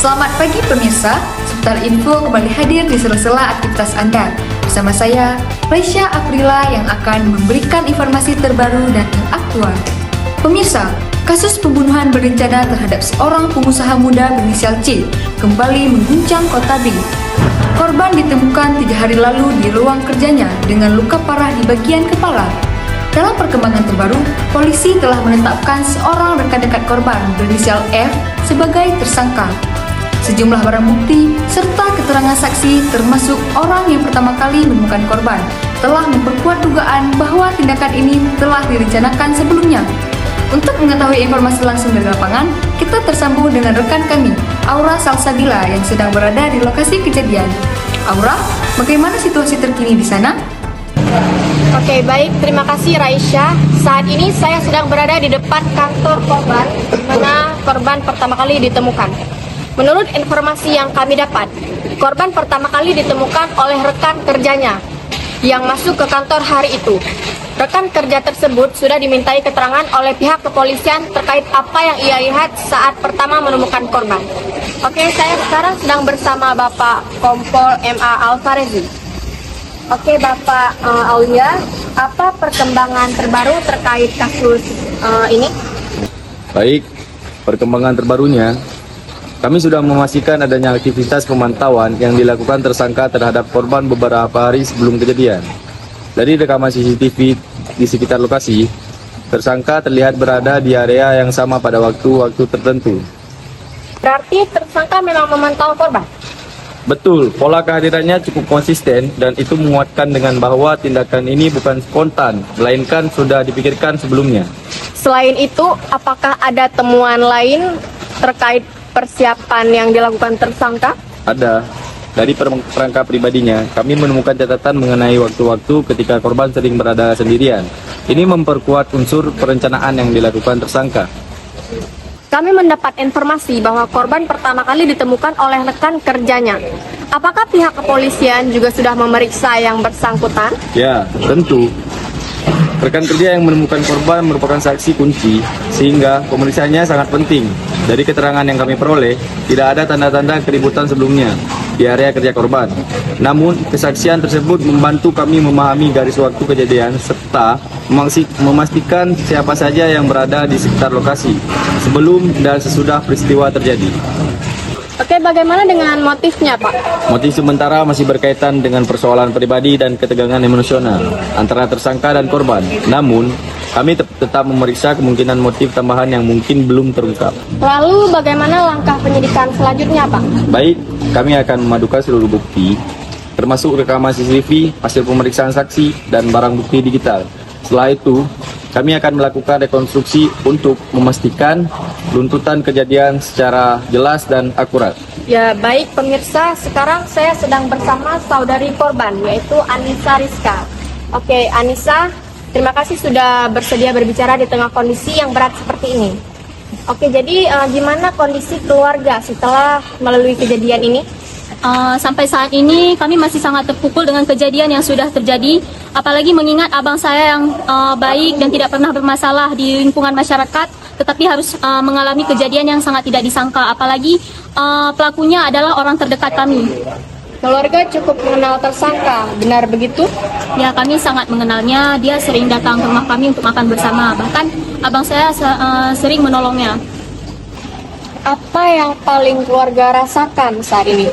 Selamat pagi pemirsa, seputar info kembali hadir di sela-sela aktivitas Anda. Bersama saya, Raisya Aprila yang akan memberikan informasi terbaru dan aktual. Pemirsa, kasus pembunuhan berencana terhadap seorang pengusaha muda berinisial C kembali mengguncang kota B. Korban ditemukan 3 hari lalu di ruang kerjanya dengan luka parah di bagian kepala. Dalam perkembangan terbaru, polisi telah menetapkan seorang rekan dekat korban berinisial F sebagai tersangka. Sejumlah barang bukti serta keterangan saksi termasuk orang yang pertama kali menemukan korban telah memperkuat dugaan bahwa tindakan ini telah direncanakan sebelumnya. Untuk mengetahui informasi langsung dari lapangan, kita tersambung dengan rekan kami, Aura Salsabila yang sedang berada di lokasi kejadian. Aura, bagaimana situasi terkini di sana? Oke, baik. Terima kasih Raisya. Saat ini saya sedang berada di depan kantor korban, di mana korban pertama kali ditemukan. Menurut informasi yang kami dapat, korban pertama kali ditemukan oleh rekan kerjanya yang masuk ke kantor hari itu. Rekan kerja tersebut sudah dimintai keterangan oleh pihak kepolisian terkait apa yang ia lihat saat pertama menemukan korban. Oke, saya sekarang sedang bersama Bapak Kompol MA Alvarezi. Oke, Bapak Aulia, apa perkembangan terbaru terkait kasus ini? Baik, perkembangan terbarunya, kami sudah memastikan adanya aktivitas pemantauan yang dilakukan tersangka terhadap korban beberapa hari sebelum kejadian. Dari rekaman CCTV di sekitar lokasi, tersangka terlihat berada di area yang sama pada waktu-waktu tertentu. Berarti tersangka memang memantau korban? Betul, pola kehadirannya cukup konsisten dan itu menguatkan dengan bahwa tindakan ini bukan spontan, melainkan sudah dipikirkan sebelumnya. Selain itu, apakah ada temuan lain terkait persiapan yang dilakukan tersangka? Ada. Dari perangkat pribadinya, kami menemukan catatan mengenai waktu-waktu ketika korban sering berada sendirian. Ini memperkuat unsur perencanaan yang dilakukan tersangka. Kami mendapat informasi bahwa korban pertama kali ditemukan oleh rekan kerjanya. Apakah pihak kepolisian juga sudah memeriksa yang bersangkutan? Ya, tentu. Rekan kerja yang menemukan korban merupakan saksi kunci, sehingga pemeriksaannya sangat penting. Dari keterangan yang kami peroleh, tidak ada tanda-tanda keributan sebelumnya di area kerja korban. Namun, kesaksian tersebut membantu kami memahami garis waktu kejadian serta memastikan siapa saja yang berada di sekitar lokasi sebelum dan sesudah peristiwa terjadi. Oke, bagaimana dengan motifnya, Pak? Motif sementara masih berkaitan dengan persoalan pribadi dan ketegangan emosional antara tersangka dan korban. Namun, kami tetap memeriksa kemungkinan motif tambahan yang mungkin belum terungkap. Lalu, bagaimana langkah penyidikan selanjutnya, Pak? Baik, kami akan memadukan seluruh bukti, termasuk rekaman CCTV, hasil pemeriksaan saksi, dan barang bukti digital. Setelah itu, kami akan melakukan rekonstruksi untuk memastikan runtutan kejadian secara jelas dan akurat. Ya, baik pemirsa, sekarang saya sedang bersama saudari korban, yaitu Anissa Rizka. Oke, Anissa, terima kasih sudah bersedia berbicara di tengah kondisi yang berat seperti ini. Oke, jadi gimana kondisi keluarga setelah melalui kejadian ini? Sampai saat ini kami masih sangat terpukul dengan kejadian yang sudah terjadi, apalagi mengingat abang saya yang baik dan tidak pernah bermasalah di lingkungan masyarakat, tetapi harus mengalami kejadian yang sangat tidak disangka, apalagi pelakunya adalah orang terdekat kami. Keluarga cukup mengenal tersangka, benar begitu? Ya, kami sangat mengenalnya. Dia sering datang ke rumah kami untuk makan bersama. Bahkan abang saya sering menolongnya. Apa yang paling keluarga rasakan saat ini?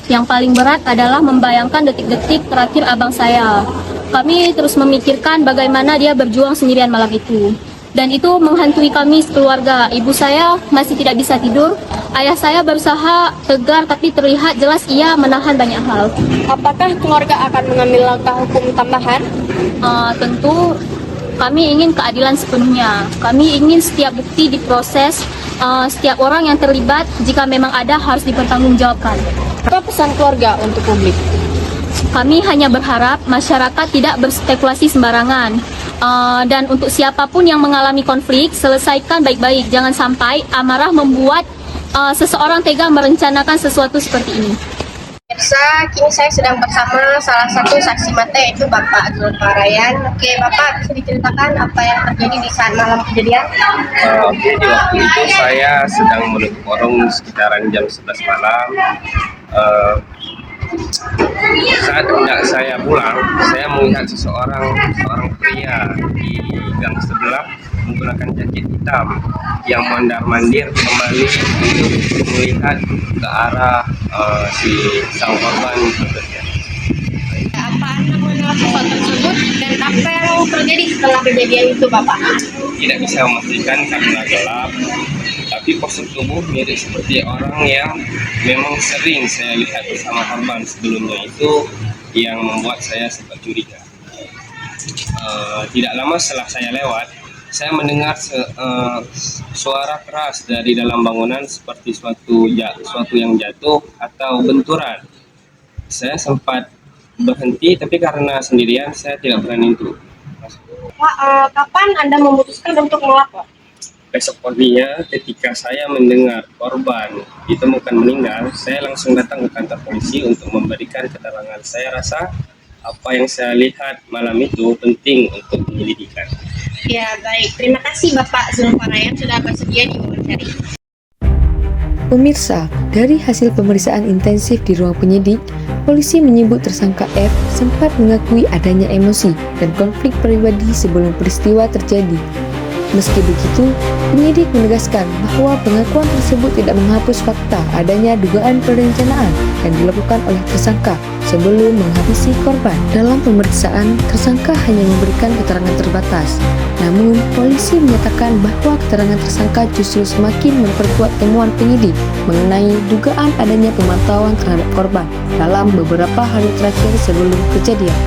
Yang paling berat adalah membayangkan detik-detik terakhir abang saya. Kami terus memikirkan bagaimana dia berjuang sendirian malam itu. Dan itu menghantui kami sekeluarga. Ibu saya masih tidak bisa tidur. Ayah saya berusaha tegar tapi terlihat jelas ia menahan banyak hal. Apakah keluarga akan mengambil langkah hukum tambahan? Tentu kami ingin keadilan sepenuhnya. Kami ingin setiap bukti diproses, setiap orang yang terlibat jika memang ada harus dipertanggungjawabkan. Apa pesan keluarga untuk publik? Kami hanya berharap masyarakat tidak berspekulasi sembarangan. Dan untuk siapapun yang mengalami konflik, selesaikan baik-baik. Jangan sampai amarah membuat seseorang tega merencanakan sesuatu seperti ini. Pemirsa, kini saya sedang bersama salah satu saksi mata yaitu Bapak Zulfarayan. Oke, Bapak bisa diceritakan apa yang terjadi di saat malam kejadian? Oke, di waktu itu saya sedang menutup warung sekitaran jam 11 malam. Saat hendak saya pulang, saya melihat seorang pria di gang sebelah menggunakan jaket hitam yang mondar-mandir kembali untuk melihat ke arah si sang korban bekerja. Apa Anda mengenal sosok tersebut dan apa yang terjadi setelah kejadian itu, Bapak? Tidak bisa memastikan karena gelap, tapi postur tubuh mirip seperti orang yang memang sering saya lihat bersama korban sebelumnya, itu yang membuat saya sempat curiga. Tidak lama setelah saya lewat, saya mendengar suara keras dari dalam bangunan seperti suatu yang jatuh atau benturan. Saya sempat berhenti, tapi karena sendirian saya tidak berani untuk masuk. Pak, kapan Anda memutuskan untuk melapor? Besok paginya ketika saya mendengar korban ditemukan meninggal, saya langsung datang ke kantor polisi untuk memberikan keterangan. Saya rasa apa yang saya lihat malam itu penting untuk penyelidikan. Ya, baik. Terima kasih Bapak Zulfarayan sudah bersedia diwawancara. Pemirsa, dari hasil pemeriksaan intensif di ruang penyidik, polisi menyebut tersangka F sempat mengakui adanya emosi dan konflik pribadi sebelum peristiwa terjadi. Meski begitu, penyidik menegaskan bahwa pengakuan tersebut tidak menghapus fakta adanya dugaan perencanaan yang dilakukan oleh tersangka sebelum menghabisi korban. Dalam pemeriksaan, tersangka hanya memberikan keterangan terbatas. Namun, polisi menyatakan bahwa keterangan tersangka justru semakin memperkuat temuan penyidik mengenai dugaan adanya pemantauan terhadap korban dalam beberapa hari terakhir sebelum kejadian.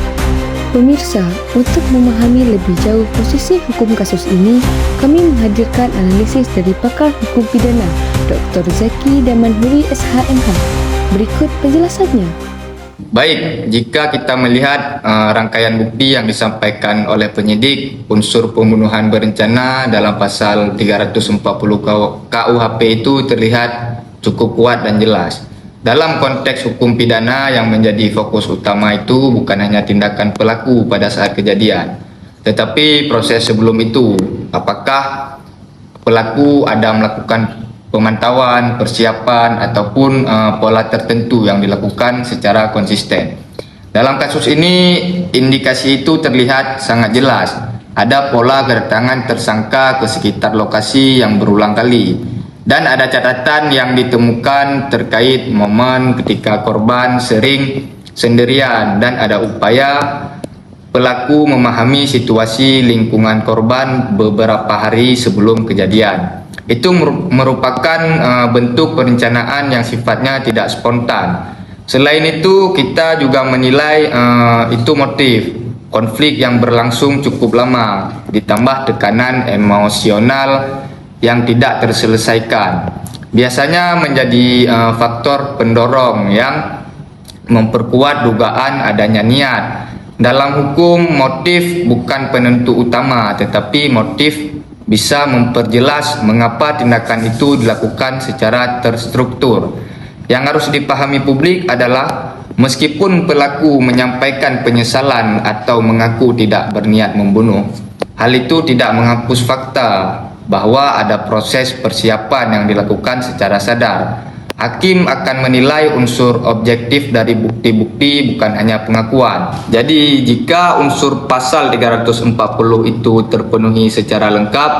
Pemirsa, untuk memahami lebih jauh posisi hukum kasus ini, kami menghadirkan analisis dari pakar hukum pidana, Dr. Zaki Damanhuri SHMH. Berikut penjelasannya. Baik, jika kita melihat rangkaian bukti yang disampaikan oleh penyidik, unsur pembunuhan berencana dalam pasal 340 KUHP itu terlihat cukup kuat dan jelas. Dalam konteks hukum pidana yang menjadi fokus utama itu bukan hanya tindakan pelaku pada saat kejadian, tetapi proses sebelum itu. Apakah pelaku ada melakukan pemantauan, persiapan, ataupun pola tertentu yang dilakukan secara konsisten. Dalam kasus ini, indikasi itu terlihat sangat jelas. Ada pola kedatangan tersangka ke sekitar lokasi yang berulang kali. Dan ada catatan yang ditemukan terkait momen ketika korban sering sendirian dan ada upaya pelaku memahami situasi lingkungan korban beberapa hari sebelum kejadian. Itu merupakan bentuk perencanaan yang sifatnya tidak spontan. Selain itu, kita juga menilai itu motif konflik yang berlangsung cukup lama, ditambah tekanan emosional yang tidak terselesaikan. Biasanya menjadi faktor pendorong yang memperkuat dugaan adanya niat. Dalam hukum, motif bukan penentu utama, tetapi motif bisa memperjelas mengapa tindakan itu dilakukan secara terstruktur. Yang harus dipahami publik adalah meskipun pelaku menyampaikan penyesalan atau mengaku tidak berniat membunuh, hal itu tidak menghapus fakta bahwa ada proses persiapan yang dilakukan secara sadar. Hakim akan menilai unsur objektif dari bukti-bukti, bukan hanya pengakuan. Jadi jika unsur pasal 340 itu terpenuhi secara lengkap,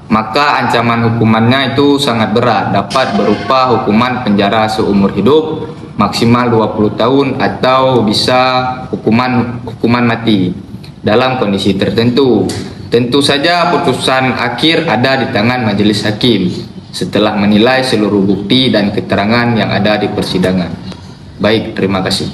maka ancaman hukumannya itu sangat berat, dapat berupa hukuman penjara seumur hidup maksimal 20 tahun atau bisa hukuman mati dalam kondisi tertentu. Tentu saja putusan akhir ada di tangan majelis hakim setelah menilai seluruh bukti dan keterangan yang ada di persidangan. Baik, terima kasih.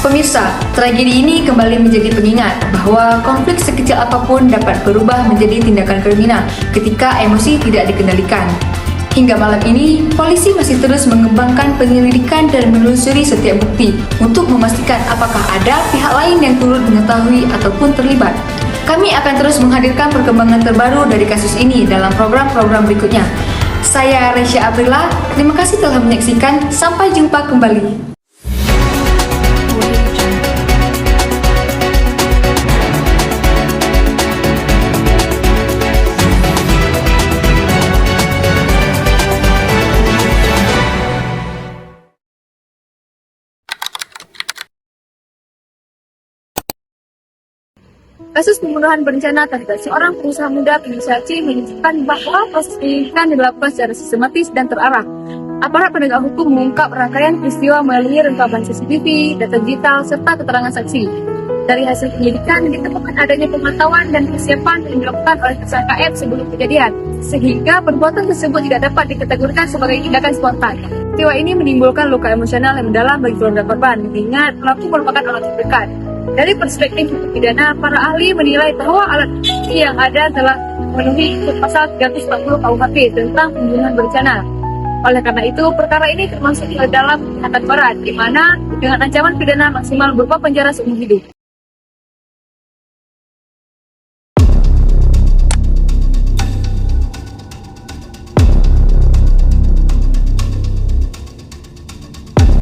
Pemirsa, tragedi ini kembali menjadi pengingat bahwa konflik sekecil apapun dapat berubah menjadi tindakan kriminal ketika emosi tidak dikendalikan. Hingga malam ini, polisi masih terus mengembangkan penyelidikan dan menelusuri setiap bukti untuk memastikan apakah ada pihak lain yang turut mengetahui ataupun terlibat. Kami akan terus menghadirkan perkembangan terbaru dari kasus ini dalam program-program berikutnya. Saya Raisya Aprila, terima kasih telah menyaksikan. Sampai jumpa kembali. Kasus pembunuhan berencana terhadap seorang pengusaha muda berinisial C menunjukkan bahwa proses penyelidikan dilakukan secara sistematis dan terarah. Aparat penegak hukum mengungkap rangkaian peristiwa melalui rekaman CCTV, data digital, serta keterangan saksi. Dari hasil penyelidikan ditemukan adanya pemantauan dan persiapan yang dilakukan oleh tersangka F sebelum kejadian, sehingga perbuatan tersebut tidak dapat dikategorikan sebagai tindakan spontan. Peristiwa ini menimbulkan luka emosional yang mendalam bagi keluarga korban, mengingat pelaku merupakan orang terdekat. Dari perspektif hukum pidana, para ahli menilai bahwa alat bukti yang ada telah memenuhi unsur pasal 340 KUHP tentang pembunuhan berencana. Oleh karena itu, perkara ini termasuk dalam kejahatan berat, di mana dengan ancaman pidana maksimal berupa penjara seumur hidup.